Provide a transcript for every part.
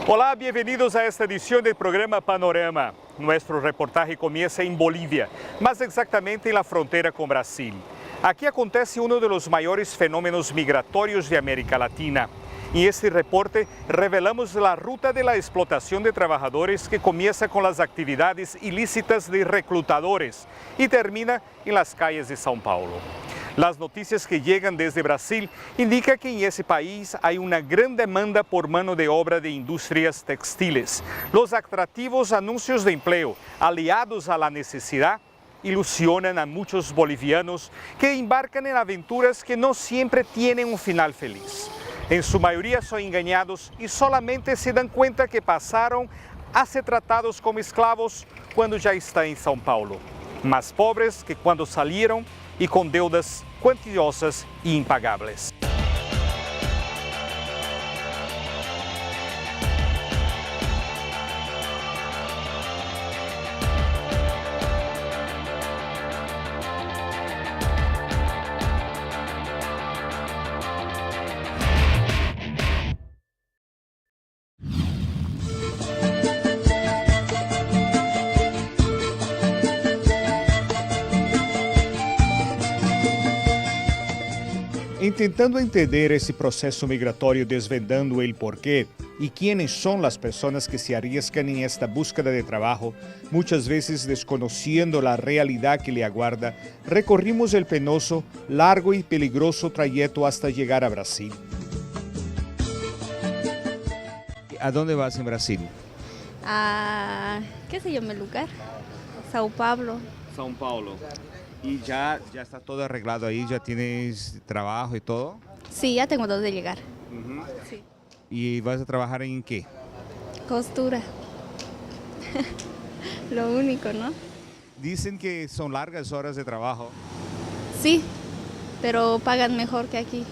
Olá, bem-vindos a esta edição do programa Panorama. Nosso reportaje começa em Bolívia, mas exatamente na fronteira com Brasil. Aqui acontece um dos maiores fenômenos migratórios de América Latina. Em este reporte, revelamos a ruta da explotação de trabalhadores que começa com as atividades ilícitas de reclutadores e termina em las calles de São Paulo. Las noticias que llegan desde Brasil indican que en ese país hay una gran demanda por mano de obra de industrias textiles. Los atractivos anuncios de empleo, aliados a la necesidad, ilusionan a muchos bolivianos que embarcan en aventuras que no siempre tienen un final feliz. En su mayoría son engañados y solamente se dan cuenta que pasaron a ser tratados como esclavos cuando ya están en São Paulo. Más pobres que cuando salieron e com deudas quantiosas e impagáveis. Tentando entender esse processo migratório, desvendando o porquê e quem são as pessoas que se arriscam em esta búsqueda de trabalho, muitas vezes desconhecendo a realidade que lhe aguarda, recorrimos o penoso, largo e peligroso trajeto hasta chegar a Brasil. ¿A dónde vas em Brasil? ¿Qué se llama el lugar? Sao Paulo. São Paulo. ¿Y ya está todo arreglado ahí? ¿Ya tienes trabajo y todo? Sí, ya tengo dónde llegar. Sí. ¿Y vas a trabajar en qué? Costura. Lo único, ¿no? Dicen que son largas horas de trabajo. Sí, pero pagan mejor que aquí.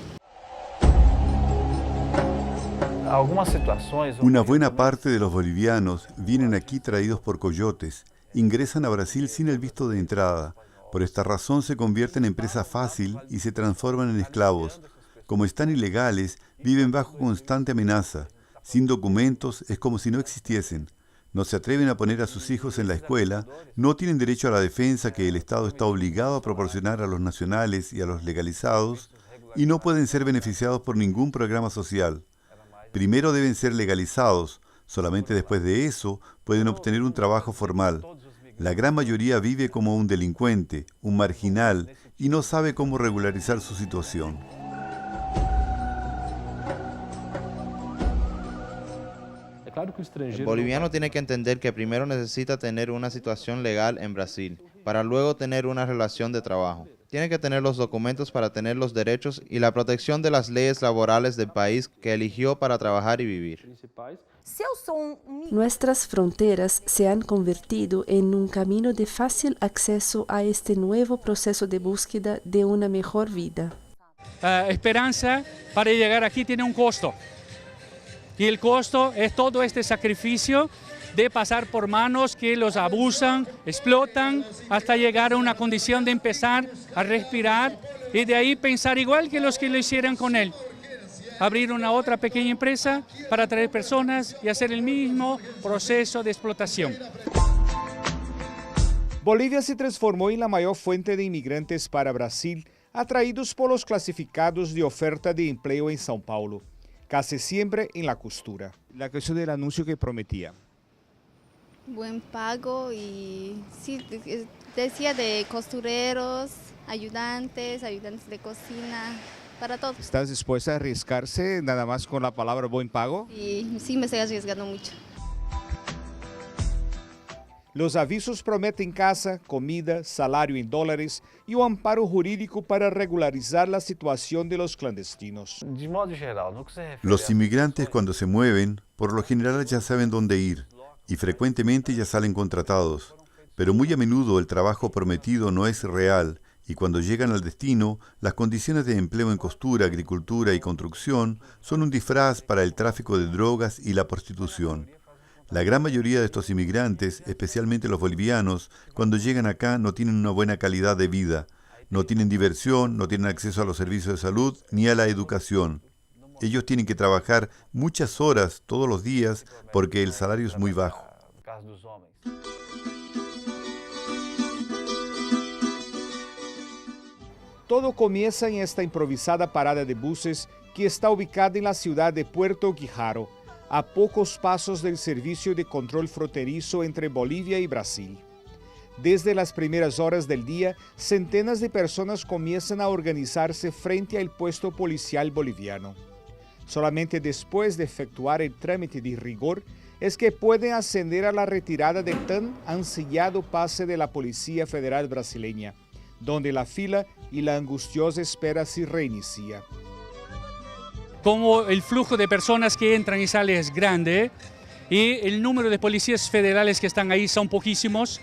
Una buena parte de los bolivianos vienen aquí traídos por coyotes, ingresan a Brasil sin el visto de entrada. Por esta razón se convierten en presa fácil y se transforman en esclavos. Como están ilegales, viven bajo constante amenaza. Sin documentos es como si no existiesen. No se atreven a poner a sus hijos en la escuela, no tienen derecho a la defensa que el Estado está obligado a proporcionar a los nacionales y a los legalizados, y no pueden ser beneficiados por ningún programa social. Primero deben ser legalizados, solamente después de eso pueden obtener un trabajo formal. La gran mayoría vive como un delincuente, un marginal, y no sabe cómo regularizar su situación. El boliviano tiene que entender que primero necesita tener una situación legal en Brasil, para luego tener una relación de trabajo. Tiene que tener los documentos para tener los derechos y la protección de las leyes laborales del país que eligió para trabajar y vivir. Nuestras fronteras se han convertido en un camino de fácil acceso a este nuevo proceso de búsqueda de una mejor vida. Esperanza para llegar aquí tiene un costo. Y el costo es todo este sacrificio de pasar por manos que los abusan, explotan, hasta llegar a una condición de empezar a respirar y de ahí pensar igual que los que lo hicieron con él. Abrir una otra pequeña empresa para atraer personas y hacer el mismo proceso de explotación. Bolívia se transformou em la maior fuente de imigrantes para Brasil, atraídos por los clasificados de oferta de empleo en São Paulo, casi siempre en la costura. La cuestión del anuncio que prometía. Buen pago y sí, decía de costureros, ayudantes de cocina, para todo. ¿Estás dispuesta a arriesgarse nada más con la palabra buen pago? Y sí, me estoy arriesgando mucho. Los avisos prometen casa, comida, salario en dólares y un amparo jurídico para regularizar la situación de los clandestinos. Los inmigrantes cuando se mueven, por lo general ya saben dónde ir y frecuentemente ya salen contratados. Pero muy a menudo el trabajo prometido no es real y cuando llegan al destino, las condiciones de empleo en costura, agricultura y construcción son un disfraz para el tráfico de drogas y la prostitución. La gran mayoría de estos inmigrantes, especialmente los bolivianos, cuando llegan acá no tienen una buena calidad de vida, no tienen diversión, no tienen acceso a los servicios de salud ni a la educación. Ellos tienen que trabajar muchas horas todos los días porque el salario es muy bajo. Todo comienza en esta improvisada parada de buses que está ubicada en la ciudad de Puerto Guijarro, a pocos pasos del servicio de control fronterizo entre Bolivia y Brasil. Desde las primeras horas del día, centenas de personas comienzan a organizarse frente al puesto policial boliviano. Solamente después de efectuar el trámite de rigor es que pueden ascender a la retirada del tan ansiado pase de la Policía Federal brasileña, donde la fila y la angustiosa espera se reinicia. Como el flujo de personas que entran y salen es grande y el número de policías federales que están ahí son poquísimos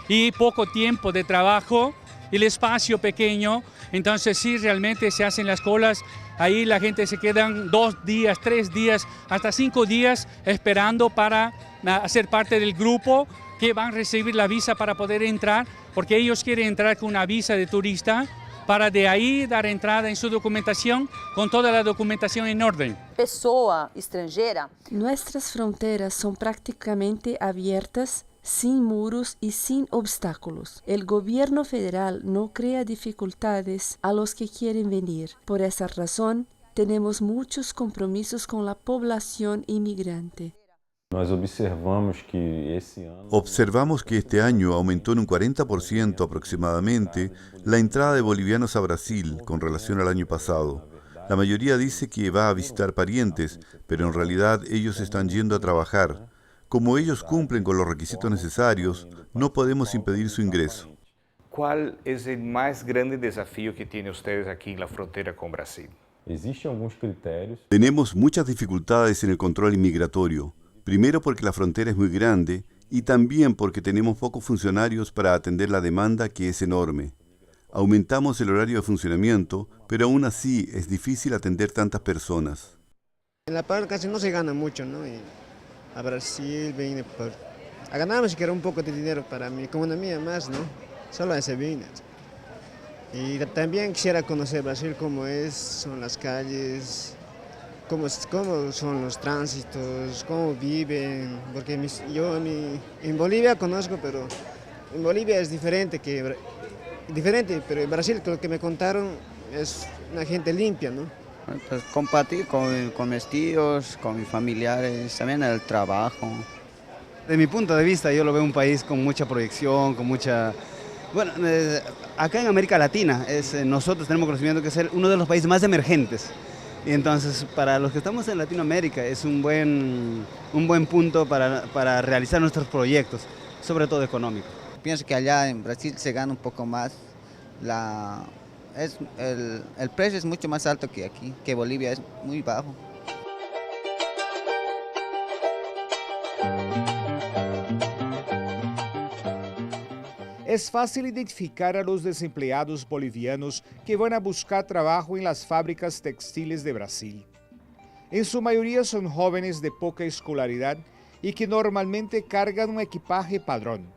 y poco tiempo de trabajo, el espacio pequeño, entonces sí realmente se hacen las colas, ahí la gente se quedan 2 días, 3 días, hasta 5 días esperando para hacer parte del grupo que van a recibir la visa para poder entrar, porque ellos quieren entrar con una visa de turista para de ahí dar entrada en su documentación con toda la documentación en orden. Pessoa estrangeira. Nuestras fronteras son prácticamente abiertas, sin muros y sin obstáculos. El gobierno federal no crea dificultades a los que quieren venir. Por esa razón, tenemos muchos compromisos con la población inmigrante. Observamos que este año aumentó en un 40% aproximadamente la entrada de bolivianos a Brasil con relación al año pasado. La mayoría dice que va a visitar parientes, pero en realidad ellos están yendo a trabajar. Como ellos cumplen con los requisitos necesarios, no podemos impedir su ingreso. ¿Cuál es el más grande desafío que tienen ustedes aquí en la frontera con Brasil? Tenemos muchas dificultades en el control inmigratorio. Primero porque la frontera es muy grande y también porque tenemos pocos funcionarios para atender la demanda que es enorme. Aumentamos el horario de funcionamiento, pero aún así es difícil atender tantas personas. En la par casi no se gana mucho, ¿no? Y a Brasil vine a ganar siquiera un poco de dinero para mi economía más, ¿no? Solo a ese vine. Y también quisiera conocer Brasil, cómo son las calles, cómo son los tránsitos, cómo viven, porque yo en Bolivia conozco, pero en Bolivia es diferente, pero en Brasil lo que me contaron es una gente limpia, ¿no? Pues compartir con mis tíos, con mis familiares, también el trabajo. De mi punto de vista, yo lo veo un país con mucha proyección, con mucha... Bueno, acá en América Latina, nosotros tenemos conocimiento que es uno de los países más emergentes. Y entonces, para los que estamos en Latinoamérica, es un buen punto para realizar nuestros proyectos, sobre todo económicos. Pienso que allá en Brasil se gana un poco más. El precio es mucho más alto que aquí, que Bolivia es muy bajo. Es fácil identificar a los desempleados bolivianos que van a buscar trabajo en las fábricas textiles de Brasil. En su mayoría son jóvenes de poca escolaridad y que normalmente cargan un equipaje padrón,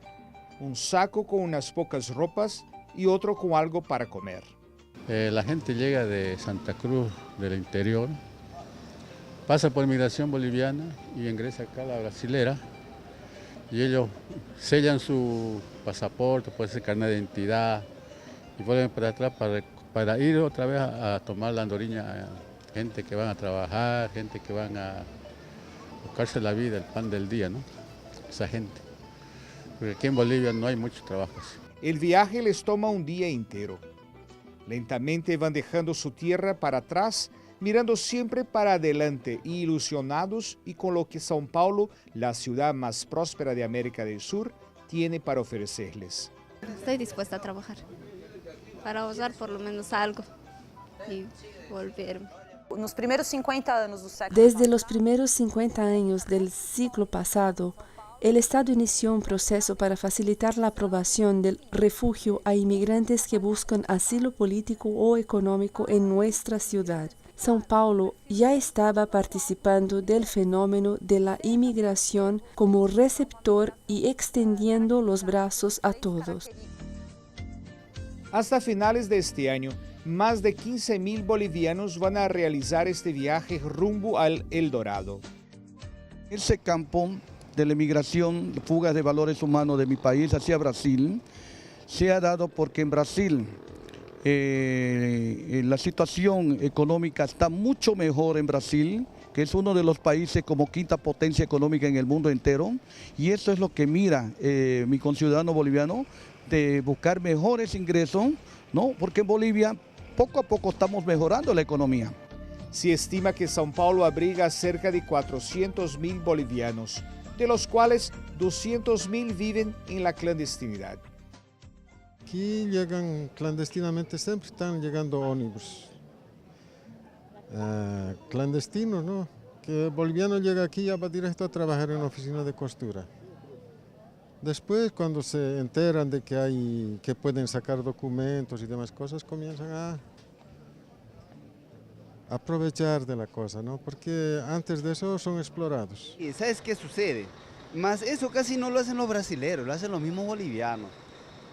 un saco con unas pocas ropas y otro con algo para comer. La gente llega de Santa Cruz, del interior, pasa por migración boliviana y ingresa acá a la brasilera y ellos sellan su pasaporte, puede ser carnet de identidad y vuelven para atrás para ir otra vez a tomar la andorinha. Gente que van a trabajar, gente que van a buscarse la vida, el pan del día, ¿no? Esa gente. Porque aquí en Bolivia no hay mucho trabajo así. El viaje les toma un día entero. Lentamente van dejando su tierra para atrás, mirando siempre para adelante y ilusionados y con lo que São Paulo, la ciudad más próspera de América del Sur, tiene para ofrecerles. Estoy dispuesta a trabajar para ahorrar por lo menos algo y volverme. Desde los primeros 50 años del siglo pasado, el Estado inició un proceso para facilitar la aprobación del refugio a inmigrantes que buscan asilo político o económico en nuestra ciudad. São Paulo ya estaba participando del fenómeno de la inmigración como receptor y extendiendo los brazos a todos. Hasta finales de este año, más de 15.000 bolivianos van a realizar este viaje rumbo al El Dorado. Ese campo de la emigración, fuga de valores humanos de mi país hacia Brasil, se ha dado porque en Brasil la situación económica está mucho mejor en Brasil, que es uno de los países como quinta potencia económica en el mundo entero, y eso es lo que mira mi conciudadano boliviano, de buscar mejores ingresos, ¿no? Porque en Bolivia poco a poco estamos mejorando la economía. Se estima que São Paulo abriga a cerca de 400.000 bolivianos, de los cuales 200.000 viven en la clandestinidad. Aquí llegan clandestinamente, siempre están llegando ómnibus clandestinos, ¿no? Que el boliviano llega aquí y va directo a trabajar en oficina de costura. Después, cuando se enteran de que pueden sacar documentos y demás cosas, comienzan a aprovechar de la cosa, ¿no? Porque antes de eso son explorados. ¿Y sabes qué sucede? Más eso casi no lo hacen los brasileros, lo hacen los mismos bolivianos.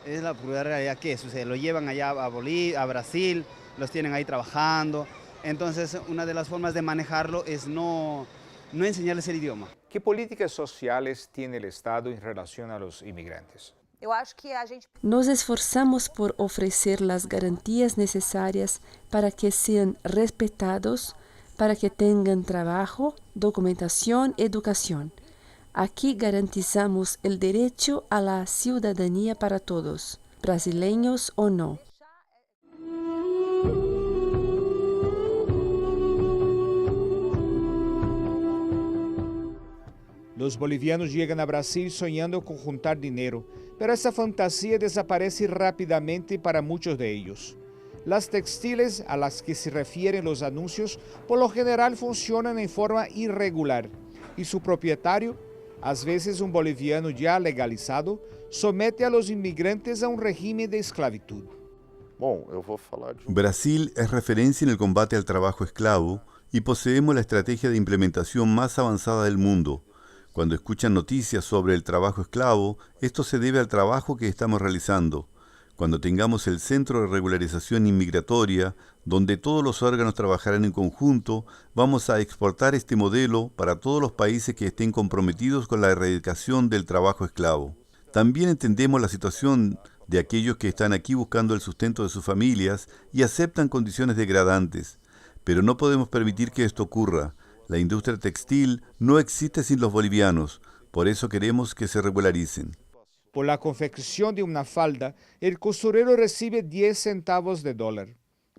Es la pura realidad que sucede, lo llevan allá a Brasil, los tienen ahí trabajando. Entonces, una de las formas de manejarlo es no enseñarles el idioma. ¿Qué políticas sociales tiene el Estado en relación a los inmigrantes? Nos esforzamos por ofrecer las garantías necesarias para que sean respetados, para que tengan trabajo, documentación, educación. Aquí garantizamos el derecho a la ciudadanía para todos, brasileños o no. Los bolivianos llegan a Brasil soñando con juntar dinero, pero esa fantasía desaparece rápidamente para muchos de ellos. Las textiles a las que se refieren los anuncios por lo general funcionan en forma irregular y su propietario, a veces un boliviano ya legalizado, somete a los inmigrantes a un régimen de esclavitud. Brasil es referencia en el combate al trabajo esclavo y poseemos la estrategia de implementación más avanzada del mundo. Cuando escuchan noticias sobre el trabajo esclavo, esto se debe al trabajo que estamos realizando. Cuando tengamos el Centro de Regularización Inmigratoria, donde todos los órganos trabajarán en conjunto, vamos a exportar este modelo para todos los países que estén comprometidos con la erradicación del trabajo esclavo. También entendemos la situación de aquellos que están aquí buscando el sustento de sus familias y aceptan condiciones degradantes, pero no podemos permitir que esto ocurra. La industria textil no existe sin los bolivianos, por eso queremos que se regularicen. Por la confección de una falda, el costurero recibe 10 centavos de dólar,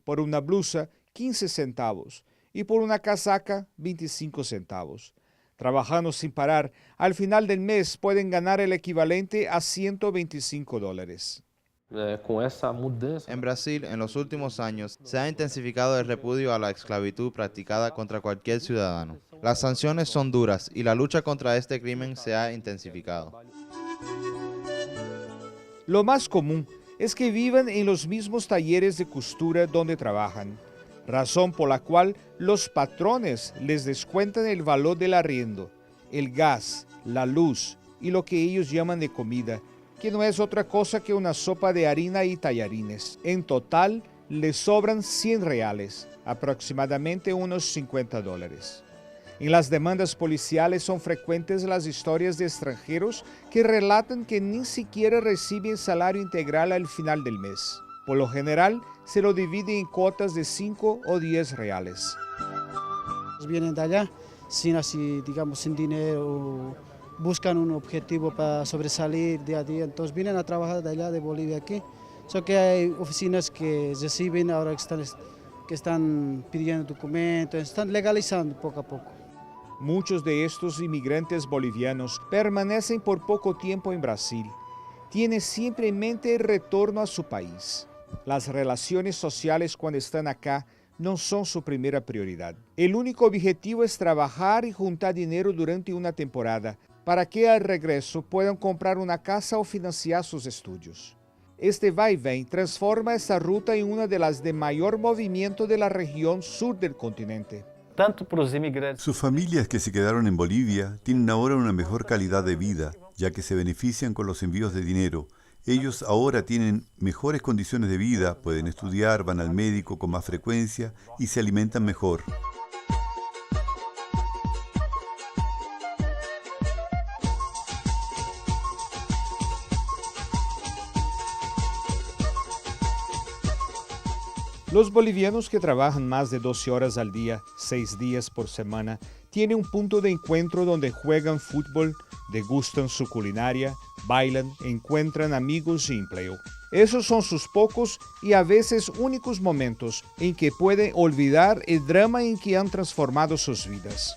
por una blusa 15 centavos y por una casaca 25 centavos. Trabajando sin parar, al final del mes pueden ganar el equivalente a $125. En Brasil, en los últimos años, se ha intensificado el repudio a la esclavitud practicada contra cualquier ciudadano. Las sanciones son duras y la lucha contra este crimen se ha intensificado. Lo más común es que vivan en los mismos talleres de costura donde trabajan, razón por la cual los patrones les descuentan el valor del arriendo, el gas, la luz y lo que ellos llaman de comida, que no es otra cosa que una sopa de harina y tallarines. En total, les sobran 100 reales, aproximadamente unos $50. En las demandas policiales son frecuentes las historias de extranjeros que relatan que ni siquiera reciben salario integral al final del mes. Por lo general, se lo divide en cuotas de 5 o 10 reales. Vienen de allá sin dinero, buscan un objetivo para sobresalir día a día, entonces vienen a trabajar de allá de Bolivia aquí. Que hay oficinas que reciben ahora que están pidiendo documentos, están legalizando poco a poco. Muchos de estos inmigrantes bolivianos permanecen por poco tiempo en Brasil. Tienen siempre en mente el retorno a su país. Las relaciones sociales cuando están acá no son su primera prioridad. El único objetivo es trabajar y juntar dinero durante una temporada para que al regreso puedan comprar una casa o financiar sus estudios. Este vaivén transforma esta ruta en una de las de mayor movimiento de la región sur del continente. Sus familias que se quedaron en Bolivia tienen ahora una mejor calidad de vida, ya que se benefician con los envíos de dinero. Ellos ahora tienen mejores condiciones de vida, pueden estudiar, van al médico con más frecuencia y se alimentan mejor. Los bolivianos que trabajan más de 12 horas al día, 6 días por semana, tienen un punto de encuentro donde juegan fútbol, degustan su culinaria, bailan, encuentran amigos y empleo. Esos son sus pocos y a veces únicos momentos en que pueden olvidar el drama en que han transformado sus vidas.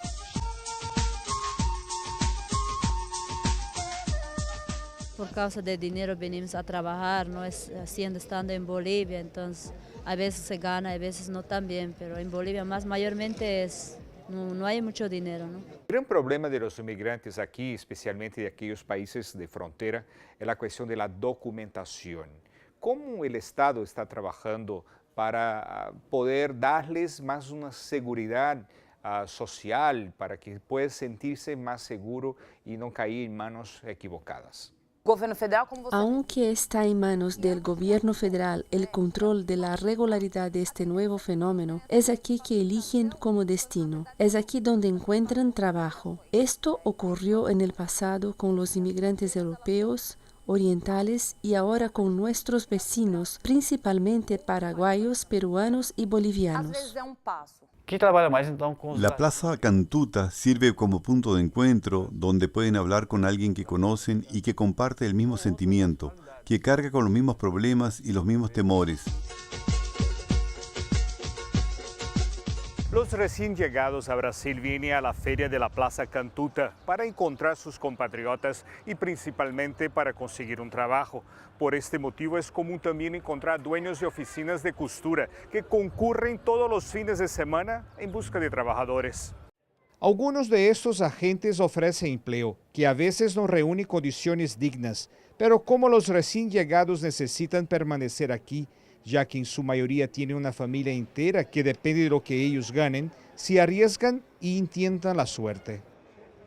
Por causa de dinero venimos a trabajar, no es estando en Bolivia, entonces a veces se gana, a veces no tan bien, pero en Bolivia mayormente no hay mucho dinero, ¿no? El gran problema de los inmigrantes aquí, especialmente de aquellos países de frontera, es la cuestión de la documentación. ¿Cómo el Estado está trabajando para poder darles más una seguridad social, para que puedan sentirse más seguros y no caer en manos equivocadas? Aunque está en manos del gobierno federal el control de la regularidad de este nuevo fenómeno, es aquí que eligen como destino, es aquí donde encuentran trabajo. Esto ocurrió en el pasado con los inmigrantes europeos, orientales y ahora con nuestros vecinos, principalmente paraguayos, peruanos y bolivianos. La Plaza Cantuta sirve como punto de encuentro donde pueden hablar con alguien que conocen y que comparte el mismo sentimiento, que carga con los mismos problemas y los mismos temores. Los recién llegados a Brasil vienen a la feria de la Plaza Cantuta para encontrar sus compatriotas y principalmente para conseguir un trabajo. Por este motivo es común también encontrar dueños de oficinas de costura que concurren todos los fines de semana en busca de trabajadores. Algunos de estos agentes ofrecen empleo, que a veces no reúne condiciones dignas, pero como los recién llegados necesitan permanecer aquí, ya que en su mayoría tienen una familia entera que depende de lo que ellos ganen, se arriesgan e intentan la suerte.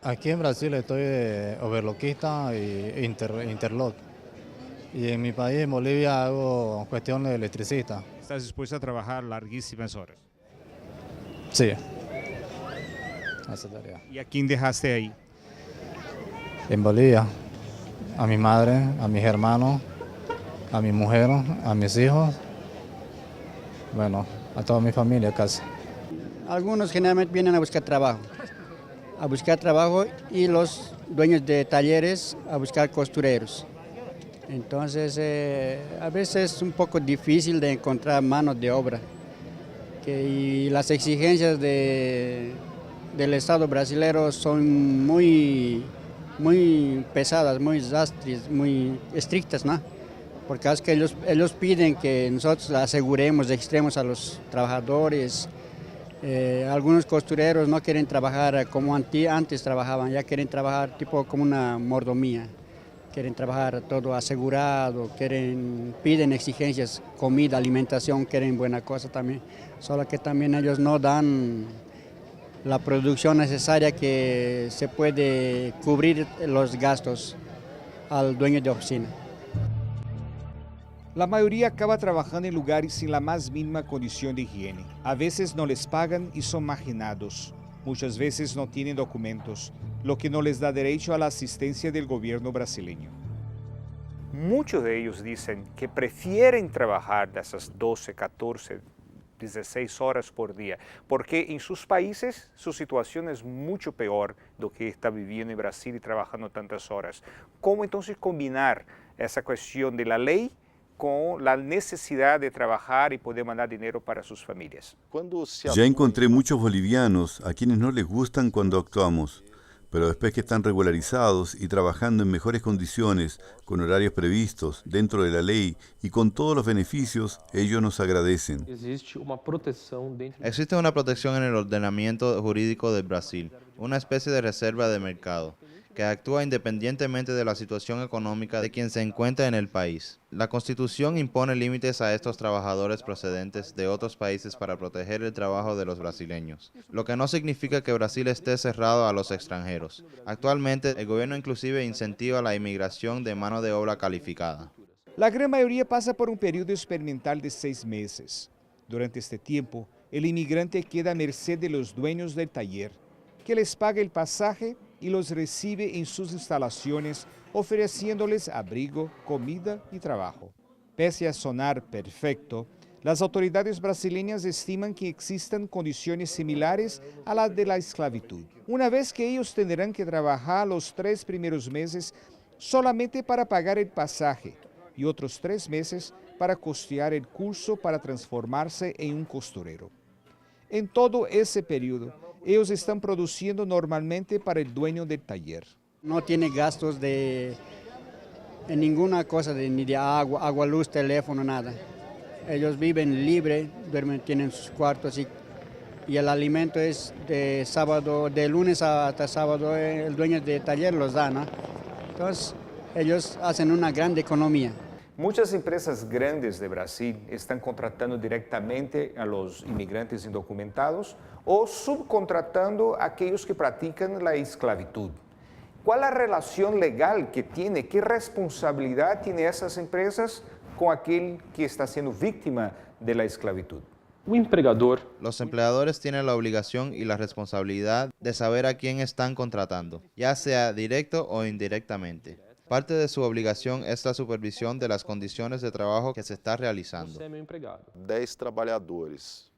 Aquí en Brasil estoy de overloquista y interlock. Y en mi país, en Bolivia, hago cuestión de electricista. ¿Estás dispuesto a trabajar larguísimas horas? Sí. Esa tarea. ¿Y a quién dejaste ahí? En Bolivia. A mi madre, a mis hermanos, a mi mujer, a mis hijos. Bueno, a toda mi familia casi. Algunos generalmente vienen a buscar trabajo y los dueños de talleres a buscar costureros. Entonces, a veces es un poco difícil de encontrar mano de obra. Y las exigencias del Estado brasileño son muy pesadas, muy estrictas, ¿no? Porque es que ellos piden que nosotros aseguremos, registremos a los trabajadores. Algunos costureros no quieren trabajar como antes trabajaban, ya quieren trabajar tipo como una mordomía. Quieren trabajar todo asegurado, piden exigencias, comida, alimentación, quieren buena cosa también. Solo que también ellos no dan la producción necesaria que se puede cubrir los gastos al dueño de oficina. La mayoría acaba trabajando en lugares sin la más mínima condición de higiene. A veces no les pagan y son marginados. Muchas veces no tienen documentos, lo que no les da derecho a la asistencia del gobierno brasileño. Muchos de ellos dicen que prefieren trabajar de esas 12, 14, 16 horas por día, porque en sus países su situación es mucho peor de lo que está viviendo en Brasil y trabajando tantas horas. ¿Cómo entonces combinar esa cuestión de la ley con la necesidad de trabajar y poder mandar dinero para sus familias? Ya encontré muchos bolivianos a quienes no les gustan cuando actuamos, pero después que están regularizados y trabajando en mejores condiciones, con horarios previstos, dentro de la ley y con todos los beneficios, ellos nos agradecen. Existe una protección en el ordenamiento jurídico de Brasil, una especie de reserva de mercado, que actúa independientemente de la situación económica de quien se encuentra en el país. La Constitución impone límites a estos trabajadores procedentes de otros países para proteger el trabajo de los brasileños, lo que no significa que Brasil esté cerrado a los extranjeros. Actualmente, el gobierno inclusive incentiva la inmigración de mano de obra calificada. La gran mayoría pasa por un periodo experimental de 6 meses. Durante este tiempo, el inmigrante queda a merced de los dueños del taller, que les paga el pasaje y los recibe en sus instalaciones, ofreciéndoles abrigo, comida y trabajo. Pese a sonar perfecto, las autoridades brasileñas estiman que existen condiciones similares a las de la esclavitud. Una vez que ellos tendrán que trabajar los 3 primeros meses solamente para pagar el pasaje y otros 3 meses para costear el curso para transformarse en un costurero. En todo ese periodo, ellos están produciendo normalmente para el dueño del taller. No tiene gastos en ninguna cosa, ni de agua, luz, teléfono, nada. Ellos viven libre, duermen, tienen sus cuartos y el alimento es de lunes hasta sábado, el dueño del taller los da, ¿no? Entonces, ellos hacen una gran economía. Muchas empresas grandes de Brasil están contratando directamente a los inmigrantes indocumentados o subcontratando a aquellos que practican la esclavitud. ¿Cuál es la relación legal que tiene? ¿Qué responsabilidad tienen esas empresas con aquel que está siendo víctima de la esclavitud? Los empleadores tienen la obligación y la responsabilidad de saber a quién están contratando, ya sea directo o indirectamente. Parte de su obligación es la supervisión de las condiciones de trabajo que se está realizando. 10 trabajadores.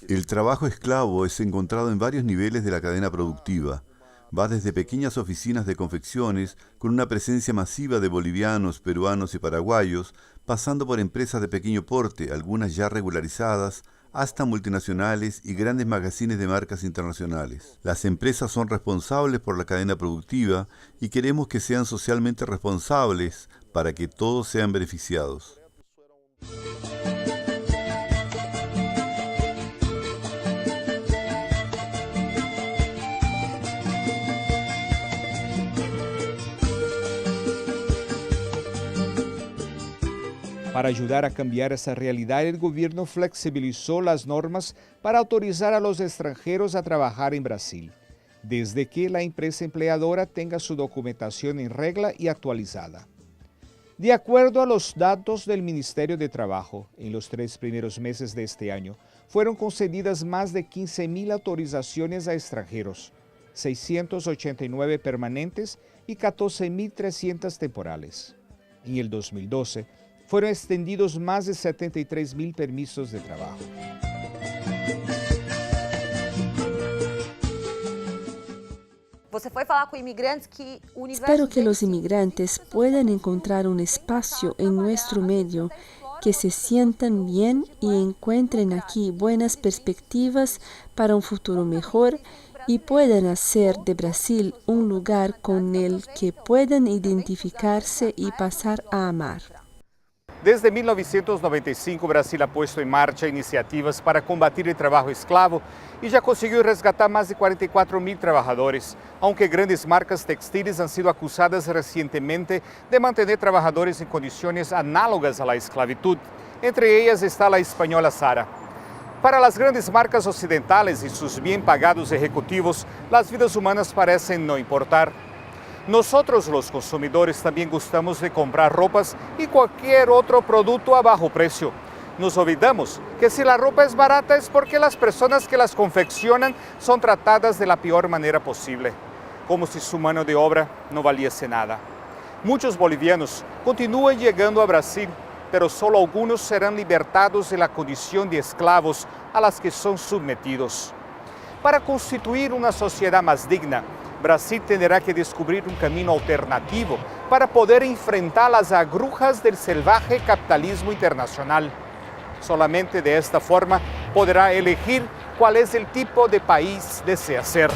El trabajo esclavo es encontrado en varios niveles de la cadena productiva. Va desde pequeñas oficinas de confecciones con una presencia masiva de bolivianos, peruanos y paraguayos, pasando por empresas de pequeño porte, algunas ya regularizadas, hasta multinacionales y grandes magazines de marcas internacionales. Las empresas son responsables por la cadena productiva y queremos que sean socialmente responsables para que todos sean beneficiados. Para ayudar a cambiar esa realidad, el gobierno flexibilizó las normas para autorizar a los extranjeros a trabajar en Brasil, desde que la empresa empleadora tenga su documentación en regla y actualizada. De acuerdo a los datos del Ministerio de Trabajo, en los 3 primeros meses de este año, fueron concedidas más de 15.000 autorizaciones a extranjeros, 689 permanentes y 14.300 temporales. En el 2012, fueron extendidos más de 73.000 permisos de trabajo. Espero que los inmigrantes puedan encontrar un espacio en nuestro medio, que se sientan bien y encuentren aquí buenas perspectivas para un futuro mejor y puedan hacer de Brasil un lugar con el que puedan identificarse y pasar a amar. Desde 1995, Brasil ha puesto en marcha iniciativas para combatir el trabajo esclavo y ya consiguió rescatar más de 44.000 trabajadores, aunque grandes marcas textiles han sido acusadas recientemente de mantener trabajadores en condiciones análogas a la esclavitud. Entre ellas está la española Zara. Para las grandes marcas occidentales y sus bien pagados ejecutivos, las vidas humanas parecen no importar. Nosotros los consumidores también gustamos de comprar ropas y cualquier otro producto a bajo precio. Nos olvidamos que si la ropa es barata es porque las personas que las confeccionan son tratadas de la peor manera posible, como si su mano de obra no valiese nada. Muchos bolivianos continúan llegando a Brasil, pero solo algunos serán libertados de la condición de esclavos a las que son sometidos. Para constituir una sociedad más digna, Brasil tendrá que descubrir un camino alternativo para poder enfrentar las agrujas del salvaje capitalismo internacional. Solamente de esta forma podrá elegir cuál es el tipo de país desea ser.